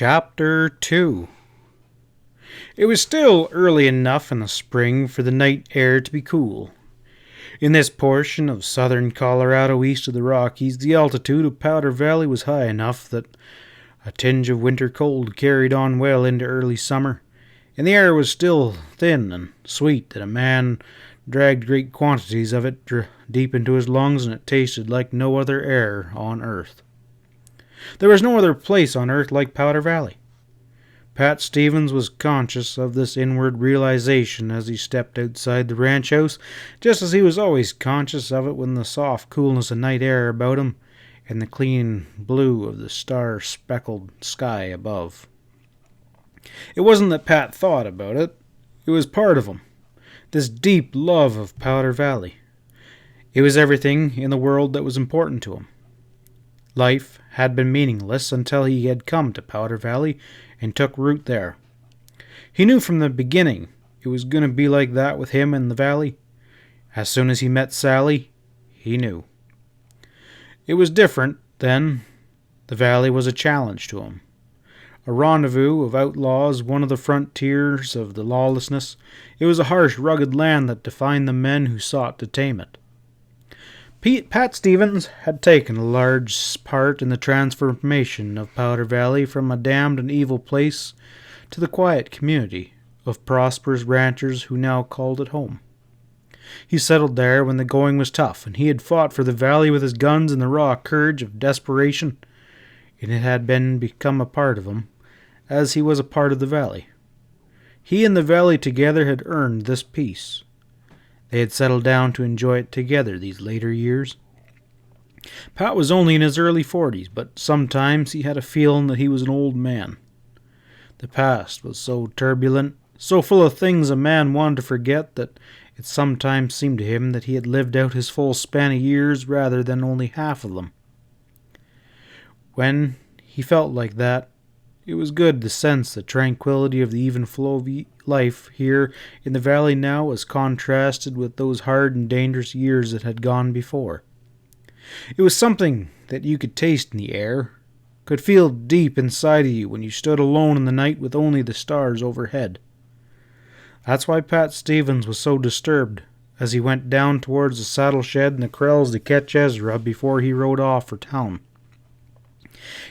Chapter 2. It was still early enough in the spring for the night air to be cool. In this portion of southern Colorado east of the Rockies, the altitude of Powder Valley was high enough that a tinge of winter cold carried on well into early summer, and the air was still thin and sweet that a man dragged great quantities of it deep into his lungs, and it tasted like no other air on earth. There was no other place on earth like Powder Valley. Pat Stevens was conscious of this inward realization as he stepped outside the ranch house, just as he was always conscious of it when the soft coolness of night air about him and the clean blue of the star-speckled sky above. It wasn't that Pat thought about it. It was part of him, this deep love of Powder Valley. It was everything in the world that was important to him. Life had been meaningless until he had come to Powder Valley and took root there. He knew from the beginning it was going to be like that with him in the valley. As soon as he met Sally, he knew. It was different then. The valley was a challenge to him. A rendezvous of outlaws, one of the frontiers of the lawlessness. It was a harsh, rugged land that defined the men who sought to tame it. Pat Stevens had taken a large part in the transformation of Powder Valley from a damned and evil place to the quiet community of prosperous ranchers who now called it home. He settled there when the going was tough, and he had fought for the valley with his guns and the raw courage of desperation, and it had become a part of him, as he was a part of the valley. He and the valley together had earned this peace. They had settled down to enjoy it together these later years. Pat was only in his early 40s, but sometimes he had a feeling that he was an old man. The past was so turbulent, so full of things a man wanted to forget, that it sometimes seemed to him that he had lived out his full span of years rather than only half of them. When he felt like that, it was good to sense the tranquility of the even flow of life here in the valley now as contrasted with those hard and dangerous years that had gone before. It was something that you could taste in the air, could feel deep inside of you when you stood alone in the night with only the stars overhead. That's why Pat Stevens was so disturbed as he went down towards the saddle shed and the corrals to catch EZRA before he rode off for town.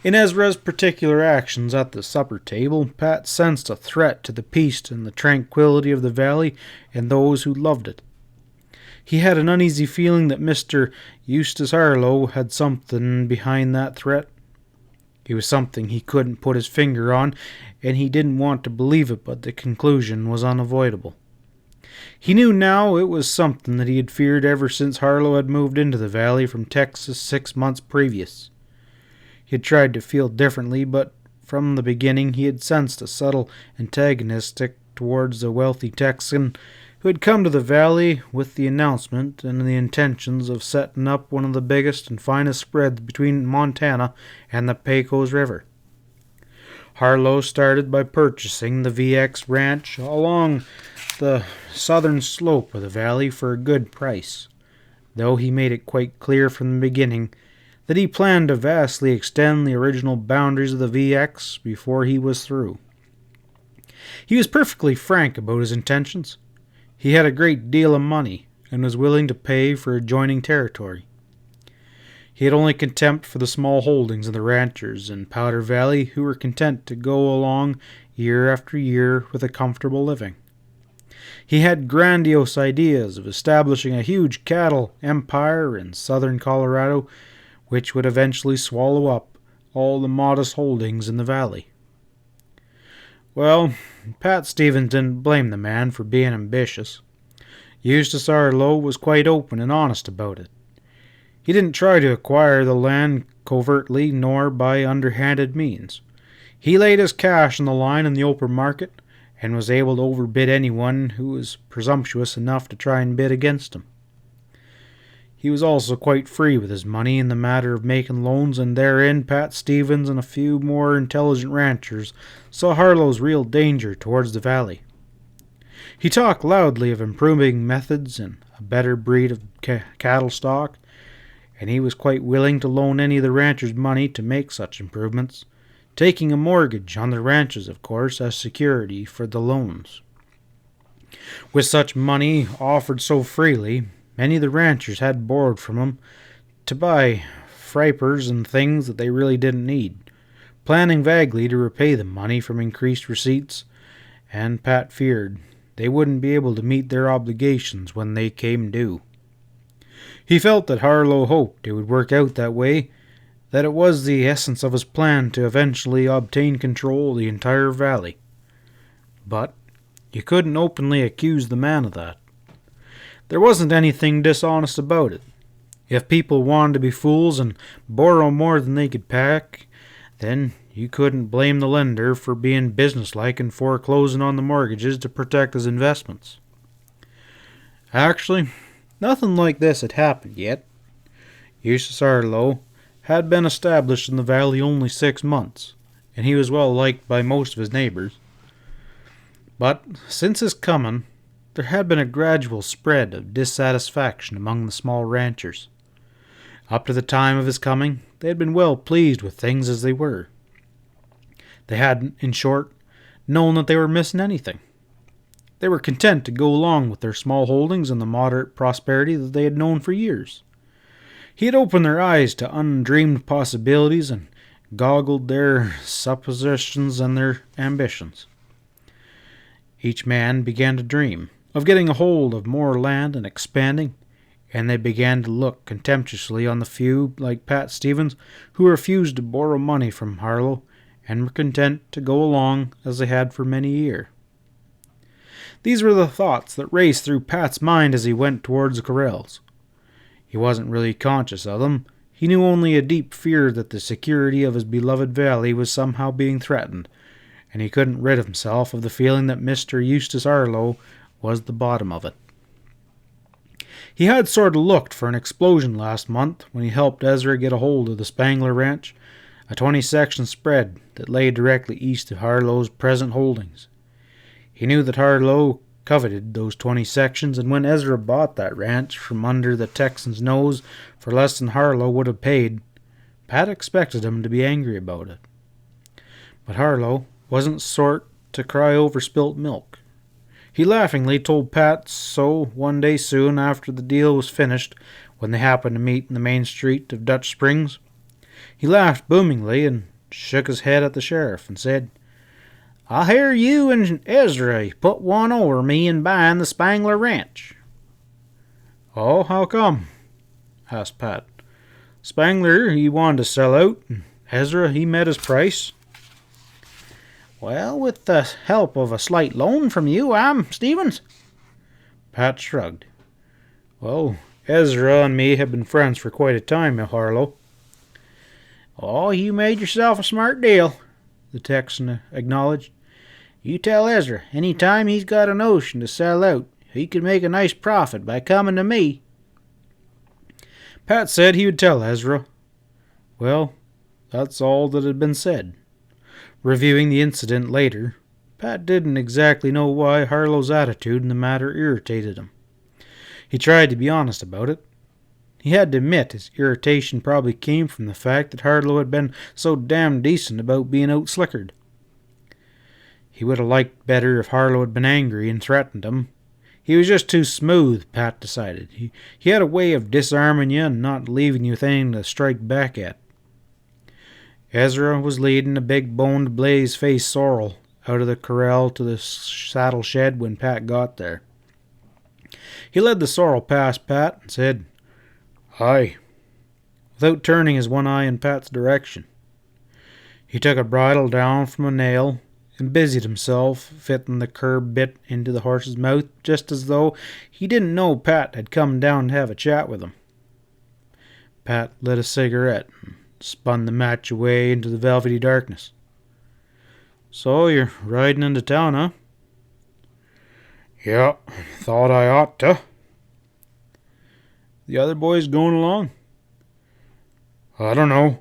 In EZRA's particular actions at the supper table, Pat sensed a threat to the peace and the tranquility of the valley and those who loved it. He had an uneasy feeling that Mr. Eustace Arlo had something behind that threat. It was something he couldn't put his finger on, and he didn't want to believe it, but the conclusion was unavoidable. He knew now it was something that he had feared ever since Arlo had moved into the valley from Texas 6 months previous. He had tried to feel differently, but from the beginning he had sensed a subtle antagonistic towards the wealthy Texan who had come to the valley with the announcement and the intentions of setting up one of the biggest and finest spreads between Montana and the Pecos River. Arlo started by purchasing the VX ranch along the southern slope of the valley for a good price, though he made it quite clear from the beginning that he planned to vastly extend the original boundaries of the VX before he was through. He was perfectly frank about his intentions. He had a great deal of money and was willing to pay for adjoining territory. He had only contempt for the small holdings of the ranchers in Powder Valley who were content to go along year after year with a comfortable living. He had grandiose ideas of establishing a huge cattle empire in southern Colorado, which would eventually swallow up all the modest holdings in the valley. Well, Pat Stevens didn't blame the man for being ambitious. Eustace Arlo was quite open and honest about it. He didn't try to acquire the land covertly nor by underhanded means. He laid his cash on the line in the open market and was able to overbid anyone who was presumptuous enough to try and bid against him. He was also quite free with his money in the matter of making loans, and therein Pat Stevens and a few more intelligent ranchers saw Arlo's real danger towards the valley. He talked loudly of improving methods and a better breed of cattle stock, and he was quite willing to loan any of the ranchers money to make such improvements, taking a mortgage on their ranches, of course, as security for the loans. With such money offered so freely, many of the ranchers had borrowed from them to buy frippers and things that they really didn't need, planning vaguely to repay the money from increased receipts, and Pat feared they wouldn't be able to meet their obligations when they came due. He felt that Arlo hoped it would work out that way, that it was the essence of his plan to eventually obtain control of the entire valley. But you couldn't openly accuse the man of that. There wasn't anything dishonest about it. If people wanted to be fools and borrow more than they could pack, then you couldn't blame the lender for being businesslike and foreclosing on the mortgages to protect his investments. Actually, nothing like this had happened yet. Eustace Arlo had been established in the valley only 6 months, and he was well liked by most of his neighbors. But since his coming, there had been a gradual spread of dissatisfaction among the small ranchers. Up to the time of his coming, they had been well pleased with things as they were. They hadn't, in short, known that they were missing anything. They were content to go along with their small holdings and the moderate prosperity that they had known for years. He had opened their eyes to undreamed possibilities and goggled their suppositions and their ambitions. Each man began to dream of getting a hold of more land and expanding, and they began to look contemptuously on the few, like Pat Stevens, who refused to borrow money from Arlo and were content to go along as they had for many a year. These were the thoughts that raced through Pat's mind as he went towards the corrals. He wasn't really conscious of them. He knew only a deep fear that the security of his beloved valley was somehow being threatened, and he couldn't rid himself of the feeling that Mr. Eustace Arlo was the bottom of it. He had sort of looked for an explosion last month when he helped EZRA get a hold of the Spangler Ranch, a 20-section spread that lay directly east of Arlo's present holdings. He knew that Arlo coveted those 20 sections, and when EZRA bought that ranch from under the Texan's nose for less than Arlo would have paid, Pat expected him to be angry about it. But Arlo wasn't the sort to cry over spilt milk. He laughingly told Pat so one day soon after the deal was finished, when they happened to meet in the main street of Dutch Springs. He laughed boomingly and shook his head at the sheriff and said, "I hear you and EZRA put one over me in buying the Spangler Ranch." "Oh, how come?" asked Pat. "Spangler, he wanted to sell out, and EZRA, he met his price." "Well, with the help of a slight loan from you, Stevens." Pat shrugged. "Well, EZRA and me have been friends for quite a time, Arlo." "Oh, you made yourself a smart deal," the Texan acknowledged. "You tell EZRA any time he's got a notion to sell out, he could make a nice profit by coming to me." Pat said he would tell EZRA. Well, that's all that had been said. Reviewing the incident later, Pat didn't exactly know why Arlo's attitude in the matter irritated him. He tried to be honest about it. He had to admit his irritation probably came from the fact that Arlo had been so damn decent about being out-slickered. He would have liked better if Arlo had been angry and threatened him. He was just too smooth, Pat decided. He had a way of disarming you and not leaving you with anything to strike back at. EZRA was leading a big-boned, blaze-faced sorrel out of the corral to the saddle shed when Pat got there. He led the sorrel past Pat and said, "Hi," without turning his one eye in Pat's direction. He took a bridle down from a nail and busied himself fitting the curb bit into the horse's mouth, just as though he didn't know Pat had come down to have a chat with him. Pat lit a cigarette and spun the match away into the velvety darkness. "So you're riding into town, huh?" "Yeah, thought I ought to." "The other boys going along?" "I don't know."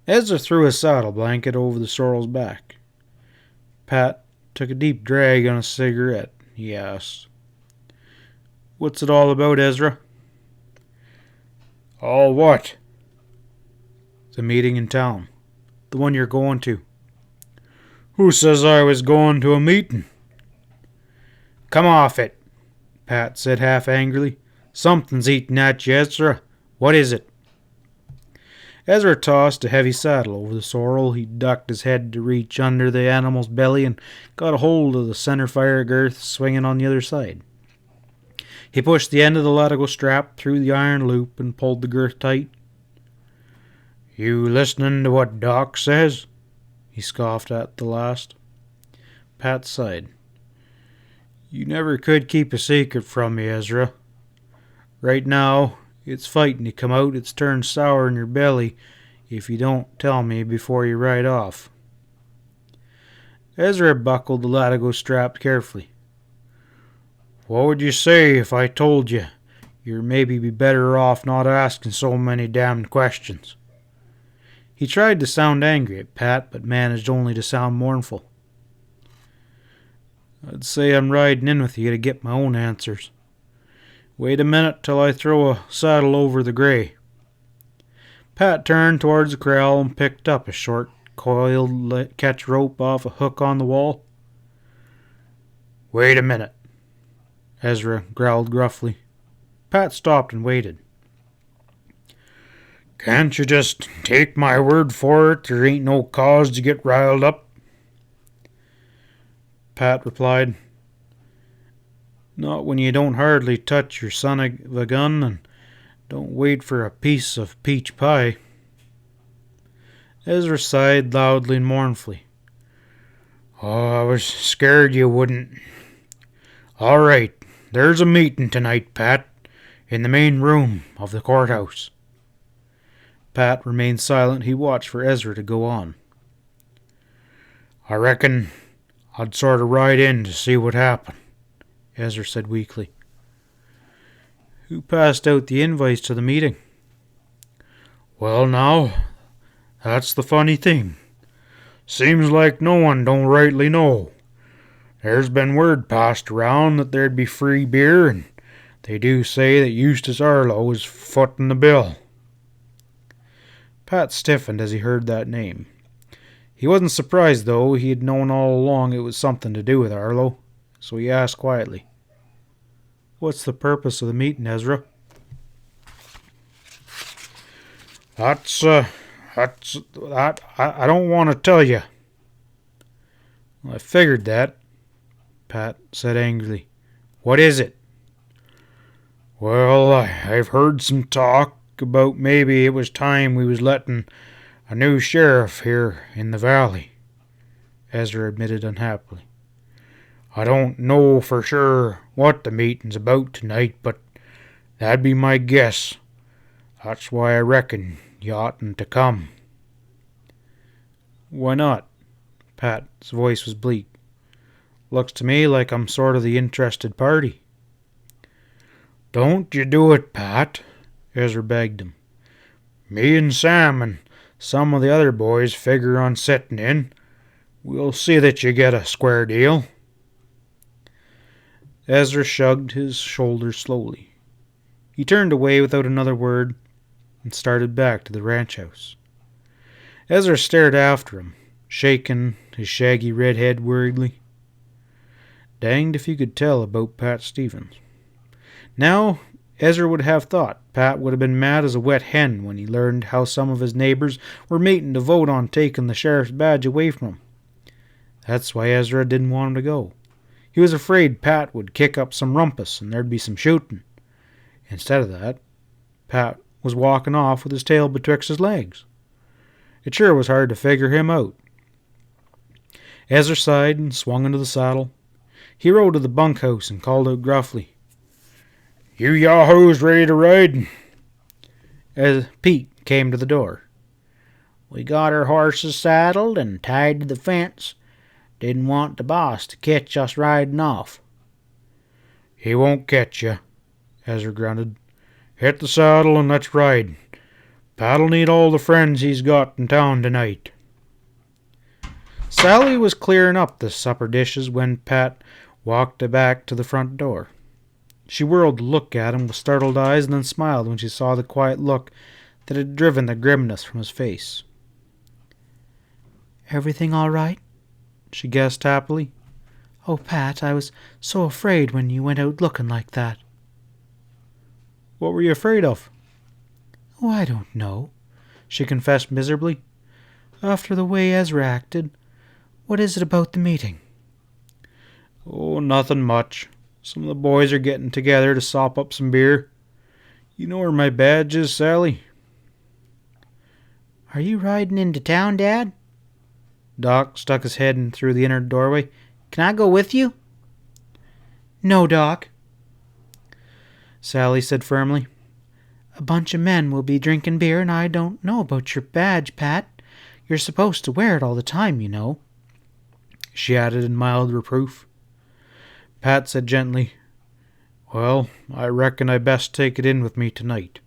EZRA threw his saddle blanket over the sorrel's back. Pat took a deep drag on a cigarette. He asked, "What's it all about, EZRA?" "All what?" "The meeting in town." The one you're going to. Who says I was going to a meeting? Come off it, Pat said half angrily. Something's eating at you, Ezra. What is it? Ezra tossed a heavy saddle over the sorrel. He ducked his head to reach under the animal's belly and got a hold of the center fire girth swinging on the other side. He pushed the end of the latigo strap through the iron loop and pulled the girth tight. You listening to what Doc says? He scoffed at the last. Pat sighed. You never could keep a secret from me, Ezra. Right now, it's fighting to come out. It's turned sour in your belly if you don't tell me before you ride off. Ezra buckled the latigo strap carefully. What would you say if I told you you'd maybe be better off not asking so many damned questions? He tried to sound angry at Pat, but managed only to sound mournful. I'd say I'm riding in with you to get my own answers. Wait a minute till I throw a saddle over the gray. Pat turned towards the corral and picked up a short coiled catch rope off a hook on the wall. Wait a minute, Ezra growled gruffly. Pat stopped and waited. Can't you just take my word for it? There ain't no cause to get riled up. Pat replied, Not when you don't hardly touch your son of a gun and don't wait for a piece of peach pie. Ezra sighed loudly and mournfully. Oh, I was scared you wouldn't. All right, there's a meeting tonight, Pat, in the main room of the courthouse. Pat remained silent. He watched for Ezra to go on. I reckon I'd sort of ride in to see what happened, Ezra said weakly. Who passed out the invites to the meeting? Well, now, that's the funny thing. Seems like no one don't rightly know. There's been word passed around that there'd be free beer, and they do say that Eustace Arlo is footing the bill. Pat stiffened as he heard that name. He wasn't surprised, though. He had known all along it was something to do with Arlo, so he asked quietly, What's the purpose of the meeting, Ezra? I don't want to tell you. Well, I figured that, Pat said angrily. What is it? Well, I've heard some talk about maybe it was time we was letting a new sheriff here in the valley, Ezra admitted unhappily. I don't know for sure what the meeting's about tonight, but that'd be my guess. That's why I reckon you oughtn't to come. Why not? Pat's voice was bleak. Looks to me like I'm sort of the interested party. Don't you do it, Pat, Ezra begged him. Me and Sam and some of the other boys figure on sitting in. We'll see that you get a square deal. Ezra shrugged his shoulders slowly. He turned away without another word and started back to the ranch house. Ezra stared after him, shaking his shaggy red head worriedly. Danged if you could tell about Pat Stevens. Now, Ezra would have thought Pat would have been mad as a wet hen when he learned how some of his neighbors were meeting to vote on taking the sheriff's badge away from him. That's why Ezra didn't want him to go. He was afraid Pat would kick up some rumpus and there'd be some shooting. Instead of that, Pat was walking off with his tail betwixt his legs. It sure was hard to figure him out. Ezra sighed and swung into the saddle. He rode to the bunkhouse and called out gruffly, You yahoos ready to ride? As Pete came to the door. We got our horses saddled and tied to the fence. Didn't want the boss to catch us riding off. He won't catch you, Ezra grunted. Hit the saddle and let's ride. Pat'll need all the friends he's got in town tonight. Sally was clearing up the supper dishes when Pat walked back to the front door. She whirled to look at him with startled eyes and then smiled when she saw the quiet look that had driven the grimness from his face. Everything all right? She guessed happily. Oh, Pat, I was so afraid when you went out looking like that. What were you afraid of? Oh, I don't know, she confessed miserably. After the way Ezra acted, what is it about the meeting? Oh, nothing much. Some of the boys are getting together to sop up some beer. You know where my badge is, Sally? Are you riding into town, Dad? Doc stuck his head in through the inner doorway. Can I go with you? No, Doc, Sally said firmly. A bunch of men will be drinking beer, and I don't know about your badge, Pat. You're supposed to wear it all the time, you know, she added in mild reproof. Pat said gently, Well, I reckon I best take it in with me tonight.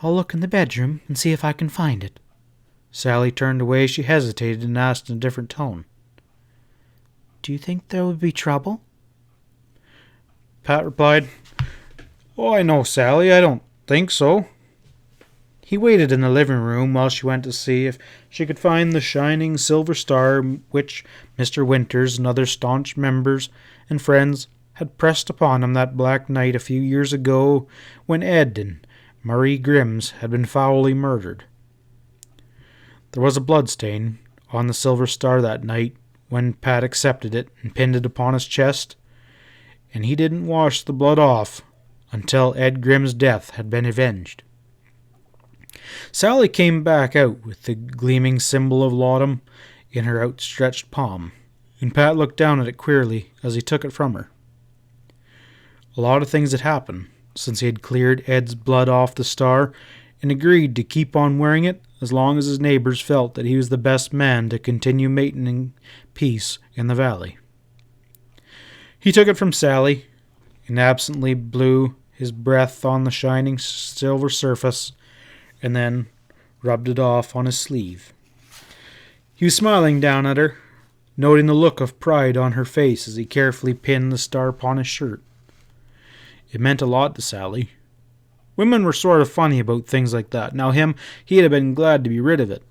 I'll look in the bedroom and see if I can find it. Sally turned away. She hesitated and asked in a different tone. Do you think there will be trouble? Pat replied, Oh, I know, Sally. I don't think so. He waited in the living room while she went to see if she could find the shining silver star which Mr. Winters and other staunch members and friends had pressed upon him that black night a few years ago when Ed and Marie Grims had been foully murdered. There was a blood-stain on the silver star that night when Pat accepted it and pinned it upon his chest, and he didn't wash the blood off until Ed Grimm's death had been avenged. Sally came back out with the gleaming symbol of laudanum in her outstretched palm, and Pat looked down at it queerly as he took it from her. A lot of things had happened since he had cleared Ed's blood off the star and agreed to keep on wearing it as long as his neighbors felt that he was the best man to continue maintaining peace in the valley. He took it from Sally and absently blew his breath on the shining silver surface and then rubbed it off on his sleeve. He was smiling down at her, noting the look of pride on her face as he carefully pinned the star upon his shirt. It meant a lot to Sally. Women were sort of funny about things like that. Now he'd have been glad to be rid of it.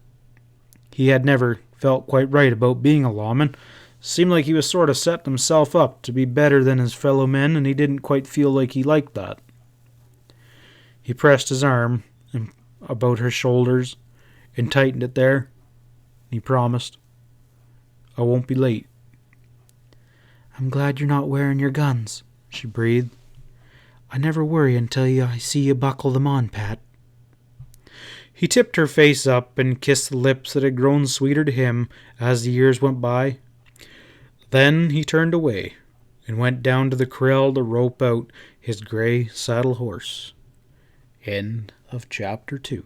He had never felt quite right about being a lawman. Seemed like he was sort of setting himself up to be better than his fellow men, and he didn't quite feel like he liked that. He pressed his arm about her shoulders and tightened it there. He promised, I won't be late. I'm glad you're not wearing your guns, she breathed. I never worry until I see you buckle them on, Pat. He tipped her face up and kissed the lips that had grown sweeter to him as the years went by. Then he turned away and went down to the corral to rope out his gray saddle horse. End of chapter 2.